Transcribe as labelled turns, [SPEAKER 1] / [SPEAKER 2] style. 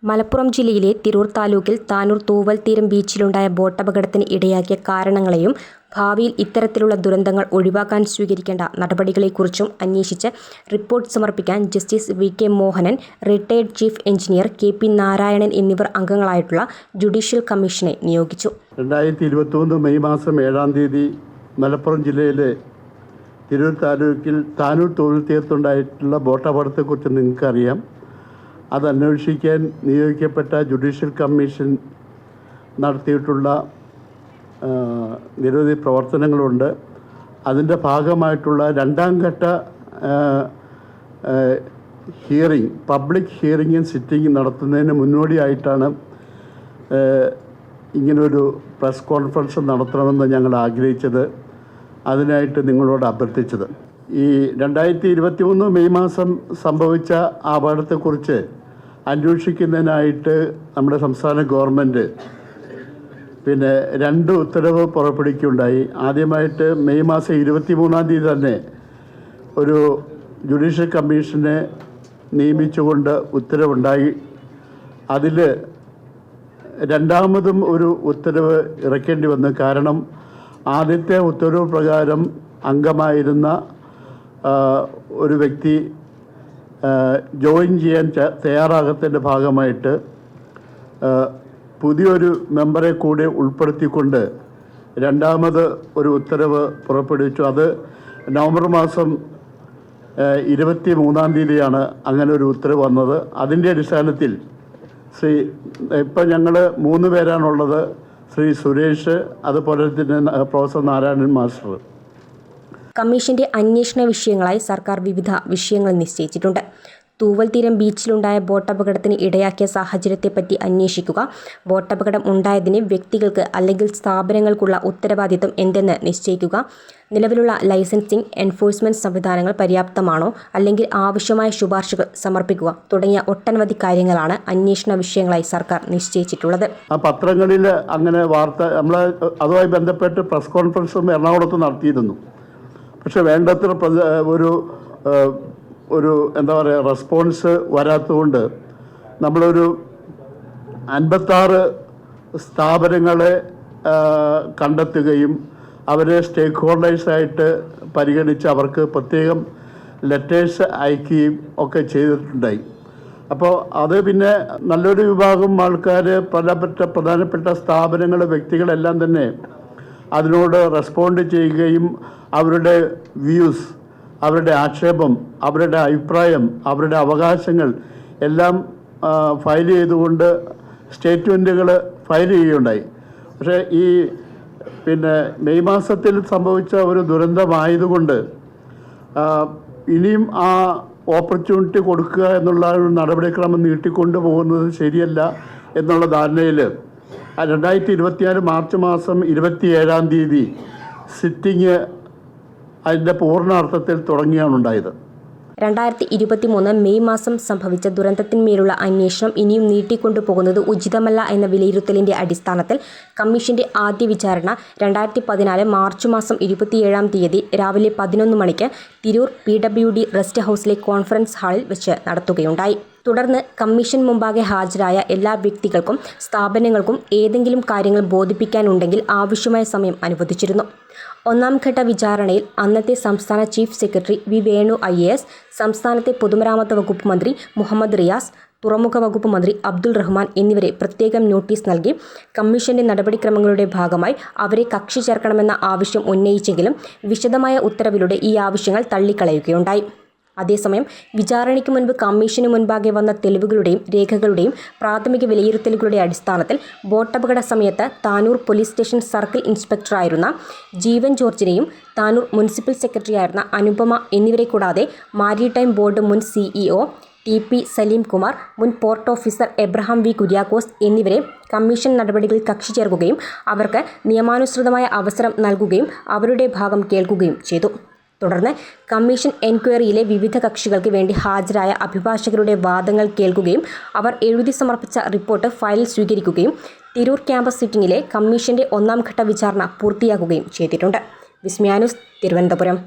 [SPEAKER 1] മലപ്പുറം ജില്ലയിലെ തിരൂർ താലൂക്കിൽ താനൂർ തൂവൽ തീരം ബീച്ചിലുണ്ടായ ബോട്ടപകടത്തിന് ഇടയാക്കിയ കാരണങ്ങളെയും ഭാവിയിൽ ഇത്തരത്തിലുള്ള ദുരന്തങ്ങൾ ഒഴിവാക്കാൻ സ്വീകരിക്കേണ്ട നടപടികളെക്കുറിച്ചും അന്വേഷിച്ച് റിപ്പോർട്ട് സമർപ്പിക്കാൻ justice VK. Mohanan, retired chief engineer K P. Narayanan എന്നിവർ അംഗങ്ങളായിട്ടുള്ള ജുഡീഷ്യൽ കമ്മീഷനെ നിയോഗിച്ചു.
[SPEAKER 2] 2021 മെയ് മാസം 7-ാം തീയതി മലപ്പുറം ജില്ലയിലെ തിരൂർ താലൂക്കിൽ താനൂർ തൂവൽ തീരത്തുണ്ടായിട്ടുള്ള ബോട്ടപകടത്തെക്കുറിച്ച് നിങ്ങൾക്കറിയാം. അത് അന്വേഷിക്കാൻ നിയോഗിക്കപ്പെട്ട ജുഡീഷ്യൽ കമ്മീഷൻ നടത്തിയിട്ടുള്ള നിരവധി പ്രവർത്തനങ്ങളുണ്ട്. അതിൻ്റെ ഭാഗമായിട്ടുള്ള 2ാം ഘട്ട ഹിയറിംഗ്, പബ്ലിക് ഹിയറിംഗും സിറ്റിംഗ് നടത്തുന്നതിന് മുന്നോടിയായിട്ടാണ് ഇങ്ങനൊരു പ്രസ് കോൺഫറൻസ് നടത്തണമെന്ന് ഞങ്ങൾ ആഗ്രഹിച്ചത്, അതിനായിട്ട് നിങ്ങളോട് അഭ്യർത്ഥിച്ചത്. ഈ 2023 മെയ് മാസം സംഭവിച്ച അപകടത്തെക്കുറിച്ച് അന്വേഷിക്കുന്നതിനായിട്ട് നമ്മുടെ സംസ്ഥാന ഗവൺമെൻറ് 2 ഉത്തരവ് പുറപ്പെടുവിക്കുകയുണ്ടായി. ആദ്യമായിട്ട് മെയ് മാസം 23-ാം തീയതി തന്നെ ഒരു ജുഡീഷ്യൽ കമ്മീഷനെ നിയമിച്ചുകൊണ്ട് ഉത്തരവുണ്ടായി. അതിൽ രണ്ടാമതും ഒരു ഉത്തരവ് ഇറക്കേണ്ടി വന്നു. കാരണം ആദ്യത്തെ ഉത്തരവ് പ്രകാരം അംഗമായിരുന്ന ഒരു വ്യക്തി ജോയിൻ ചെയ്യാൻ തയ്യാറാകത്തിൻ്റെ ഭാഗമായിട്ട് പുതിയൊരു മെമ്പറെ കൂടി ഉൾപ്പെടുത്തിക്കൊണ്ട് രണ്ടാമത് ഒരു ഉത്തരവ് പുറപ്പെടുവിച്ചു. അത് നവംബർ മാസം 23-ാം തീയതിയാണ് അങ്ങനെ ഒരു ഉത്തരവ് വന്നത്. അതിൻ്റെ അടിസ്ഥാനത്തിൽ ഇപ്പം ഞങ്ങൾ 3 പേരാണുള്ളത്. ശ്രീ സുരേഷ്, അതുപോലെ തന്നെ പ്രൊഫസർ നാരായണൻ മാസ്റ്റർ.
[SPEAKER 1] കമ്മീഷന്റെ അന്വേഷണ വിഷയങ്ങളായി സർക്കാർ വിവിധ വിഷയങ്ങൾ നിശ്ചയിച്ചിട്ടുണ്ട്. തൂവൽ തീരം ബീച്ചിലുണ്ടായ ബോട്ടപകടത്തിന് ഇടയാക്കിയ സാഹചര്യത്തെപ്പറ്റി അന്വേഷിക്കുക, ബോട്ടപകടം ഉണ്ടായതിന് വ്യക്തികൾക്ക് അല്ലെങ്കിൽ സ്ഥാപനങ്ങൾക്കുള്ള ഉത്തരവാദിത്തം എന്തെന്ന് നിശ്ചയിക്കുക, നിലവിലുള്ള ലൈസൻസിംഗ് എൻഫോഴ്സ്മെന്റ് സംവിധാനങ്ങൾ പര്യാപ്തമാണോ, അല്ലെങ്കിൽ ആവശ്യമായ ശുപാർശകൾ സമർപ്പിക്കുക തുടങ്ങിയ ഒട്ടനവധി കാര്യങ്ങളാണ് അന്വേഷണ വിഷയങ്ങളായി സർക്കാർ നിശ്ചയിച്ചിട്ടുള്ളത്.
[SPEAKER 2] ആ പത്രങ്ങളിൽ അങ്ങനെ വാർത്ത നമ്മൾ അതുമായി ബന്ധപ്പെട്ട് പ്രസ് കോൺഫറൻസും എറണാകുളത്ത് നടത്തിയിരുന്നു. പക്ഷെ വേണ്ടത്ര ഒരു എന്താ പറയുക റെസ്പോൺസ് വരാത്തതുകൊണ്ട് നമ്മളൊരു 56 സ്ഥാപനങ്ങളെ കണ്ടെത്തുകയും അവരെ സ്റ്റേക്ക് ഹോൾഡേഴ്സായിട്ട് പരിഗണിച്ച് അവർക്ക് പ്രത്യേകം ലെറ്റേഴ്സ് അയക്കുകയും ഒക്കെ ചെയ്തിട്ടുണ്ടായി. അപ്പോൾ അത് പിന്നെ നല്ലൊരു വിഭാഗം ആൾക്കാർ പ്രധാനപ്പെട്ട സ്ഥാപനങ്ങൾ, വ്യക്തികളെല്ലാം തന്നെ അതിനോട് റെസ്പോണ്ട് ചെയ്യുകയും അവരുടെ വ്യൂസ്, അവരുടെ ആക്ഷേപം, അവരുടെ അഭിപ്രായം, അവരുടെ അവകാശങ്ങൾ എല്ലാം ഫയൽ ചെയ്തുകൊണ്ട് സ്റ്റേറ്റ്മെൻറ്റുകൾ ഫയൽ ചെയ്യുകയുണ്ടായി. പക്ഷേ ഈ മെയ് മാസത്തിൽ സംഭവിച്ച ഒരു ദുരന്തമായതുകൊണ്ട് ഇനിയും ആ ഓപ്പർച്യൂണിറ്റി കൊടുക്കുക എന്നുള്ള ഒരു നടപടിക്രമം നീട്ടിക്കൊണ്ടു പോകുന്നത് ശരിയല്ല എന്നുള്ള ധാരണയിൽ 2024 മാർച്ച് മാസം 27-ാം തീയതി സിറ്റിംഗ് അതിൻ്റെ പൂർണ്ണാർത്ഥത്തിൽ തുടങ്ങിയാണ് ഉണ്ടായത്.
[SPEAKER 1] 2023 മെയ് മാസം സംഭവിച്ച ദുരന്തത്തിന്മേലുള്ള അന്വേഷണം ഇനിയും നീട്ടിക്കൊണ്ടുപോകുന്നത് ഉചിതമല്ല എന്ന വിലയിരുത്തലിന്റെ അടിസ്ഥാനത്തിൽ കമ്മീഷന്റെ ആദ്യ വിചാരണ 2014 മാർച്ച് മാസം 27-ാം തീയതി രാവിലെ 11 മണിക്ക് തിരൂർ PWD റെസ്റ്റ് ഹൗസിലെ കോൺഫറൻസ് ഹാളിൽ വെച്ച് നടത്തുകയുണ്ടായി. തുടർന്ന് കമ്മീഷൻ മുമ്പാകെ ഹാജരായ എല്ലാ വ്യക്തികൾക്കും സ്ഥാപനങ്ങൾക്കും ഏതെങ്കിലും കാര്യങ്ങൾ ബോധിപ്പിക്കാനുണ്ടെങ്കിൽ ആവശ്യമായ സമയം അനുവദിച്ചിരുന്നു. 1-ാം ഘട്ട വിചാരണയിൽ അന്നത്തെ സംസ്ഥാന ചീഫ് സെക്രട്ടറി വി. വേണു IAS, സംസ്ഥാനത്തെ പൊതുമരാമത്ത് വകുപ്പ് മന്ത്രി മുഹമ്മദ് റിയാസ്, തുറമുഖ വകുപ്പ് മന്ത്രി അബ്ദുൾ റഹ്മാൻ എന്നിവരെ പ്രത്യേകം നോട്ടീസ് നൽകി കമ്മീഷന്റെ നടപടിക്രമങ്ങളുടെ ഭാഗമായി അവരെ കക്ഷി ചേർക്കണമെന്ന ആവശ്യം ഉന്നയിച്ചെങ്കിലും വിശദമായ ഉത്തരവിലൂടെ ഈ ആവശ്യങ്ങൾ തള്ളിക്കളയുകയുണ്ടായി. അതേസമയം വിചാരണയ്ക്ക് മുൻപ് കമ്മീഷന് മുൻപാകെ വന്ന തെളിവുകളുടെയും രേഖകളുടെയും പ്രാഥമിക വിലയിരുത്തലുകളുടെ അടിസ്ഥാനത്തിൽ ബോട്ടപകട സമയത്ത് താനൂർ പോലീസ് സ്റ്റേഷൻ സർക്കിൾ ഇൻസ്പെക്ടറായിരുന്ന ജീവൻ ജോർജിനെയും താനൂർ മുനിസിപ്പൽ സെക്രട്ടറിയായിരുന്ന അനുപമ എന്നിവരെ കൂടാതെ മാരിടൈം ബോർഡ് മുൻ CEO TP സലീം കുമാർ, മുൻ പോർട്ട് ഓഫീസർ എബ്രഹാം വി. കുര്യാക്കോസ് എന്നിവരെ കമ്മീഷൻ നടപടികളിൽ കക്ഷി ചേർക്കുകയും അവർക്ക് നിയമാനുസൃതമായ അവസരം നൽകുകയും അവരുടെ ഭാഗം കേൾക്കുകയും ചെയ്തു. തുടർന്ന് കമ്മീഷൻ എൻക്വയറിയിലെ വിവിധ കക്ഷികൾക്ക് വേണ്ടി ഹാജരായ അഭിഭാഷകരുടെ വാദങ്ങൾ കേൾക്കുകയും അവർ എഴുതി സമർപ്പിച്ച റിപ്പോർട്ട് ഫയലിൽ സ്വീകരിക്കുകയും തിരൂർ ക്യാമ്പസ് സിറ്റിംഗിലെ കമ്മീഷന്റെ 1-ാം ഘട്ട വിചാരണ പൂർത്തിയാക്കുകയും ചെയ്തിട്ടുണ്ട്. വിസ്മയ ന്യൂസ്, തിരുവനന്തപുരം.